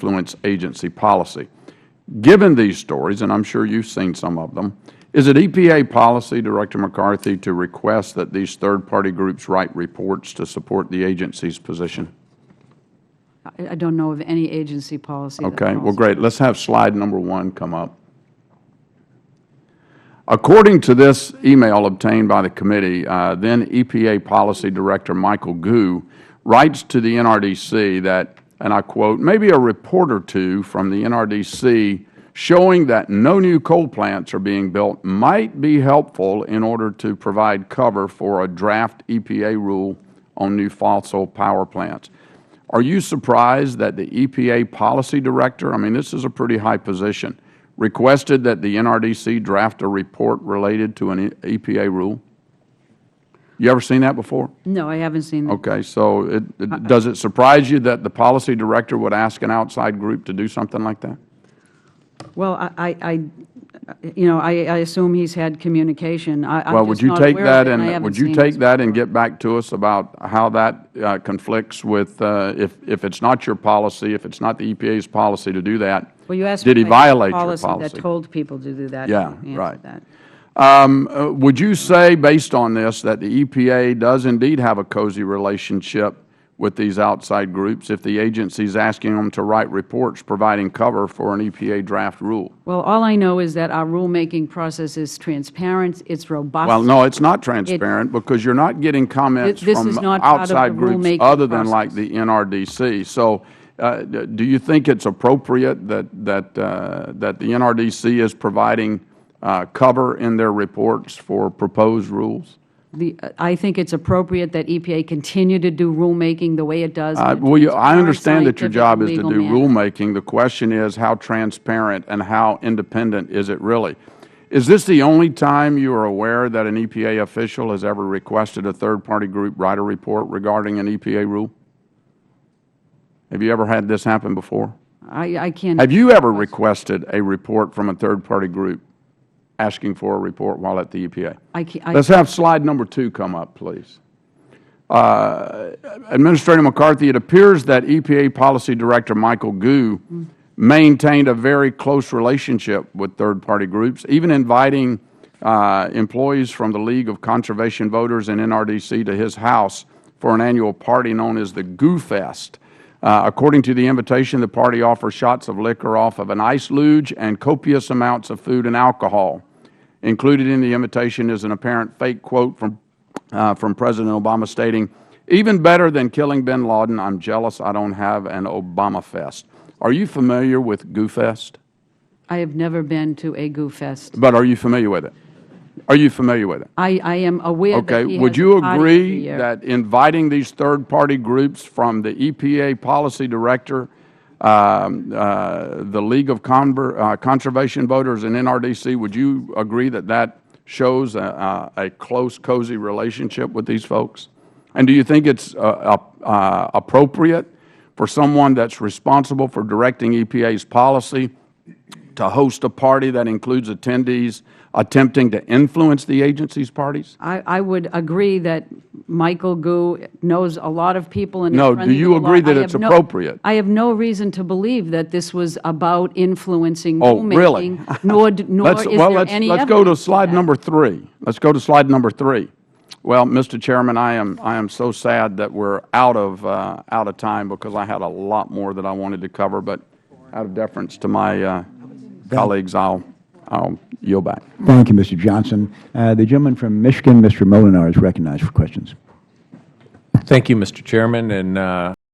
influence agency policy. Given these stories, and I'm sure you've seen some of them, is it EPA policy, Director McCarthy, to request that these third-party groups write reports to support the agency's position? I don't know of any agency policy. Okay. Well, great. Let's have slide number 1 come up. According to this email obtained by the committee, then EPA Policy Director Michael Gu writes to the NRDC that, and I quote, maybe a report or two from the NRDC showing that no new coal plants are being built might be helpful in order to provide cover for a draft EPA rule on new fossil power plants. Are you surprised that the EPA Policy Director, I mean, this is a pretty high position, requested that the NRDC draft a report related to an EPA rule? You ever seen that before? No, I haven't seen that. Okay. So does it surprise you that the Policy Director would ask an outside group to do something like that? Well, I assume he's had communication. Well, would you take that and get back to us about how that conflicts with if it's not your policy, if it's not the EPA's policy to do that? Well, you asked did he violate your policy that told people to do that? Yeah, right. Would you say, based on this, that the EPA does indeed have a cozy relationship with these outside groups if the agency is asking them to write reports providing cover for an EPA draft rule? Well, all I know is that our rulemaking process is transparent, it's robust. Well, no, it's not transparent because you're not getting comments from outside groups other than like the NRDC. So do you think it's appropriate that the NRDC is providing cover in their reports for proposed rules? I think it's appropriate that EPA continue to do rulemaking the way it does. Well, I understand that your job is to do rulemaking. The question is how transparent and how independent is it really? Is this the only time you are aware that an EPA official has ever requested a third-party group write a report regarding an EPA rule? Have you ever had this happen before? I can't. Have you ever requested a report from a third-party group asking for a report while at the EPA? Let's have slide number 2 come up, please. Administrator McCarthy, it appears that EPA Policy Director Michael Gu maintained a very close relationship with third-party groups, even inviting employees from the League of Conservation Voters and NRDC to his house for an annual party known as the Gu Fest. According to the invitation, the party offers shots of liquor off of an ice luge and copious amounts of food and alcohol. Included in the invitation is an apparent fake quote from President Obama stating, "Even better than killing bin Laden, I'm jealous I don't have an Obama Fest." Are you familiar with Gu Fest? I have never been to a Gu Fest. But are you familiar with it? Are you familiar with it? I am aware that he has would you a party every agree year. that inviting these third-party groups from the EPA Policy Director, the League of Conservation Voters and NRDC, would you agree that that shows a close, cozy relationship with these folks? And do you think it's appropriate for someone that's responsible for directing EPA's policy to host a party that includes attendees attempting to influence the agency's parties? I would agree that Michael Gu knows a lot of people and No, do you agree that it's appropriate? I have no reason to believe that this was about influencing rulemaking. Really? nor is there any let's go to slide number 3. Let's go to slide number 3. Well, Mr. Chairman, I am so sad that we're out of time because I had a lot more that I wanted to cover, but out of deference to my colleagues, I'll yield back. Thank you, Mr. Johnson. The gentleman from Michigan, Mr. Molinar, is recognized for questions. Thank you, Mr. Chairman, and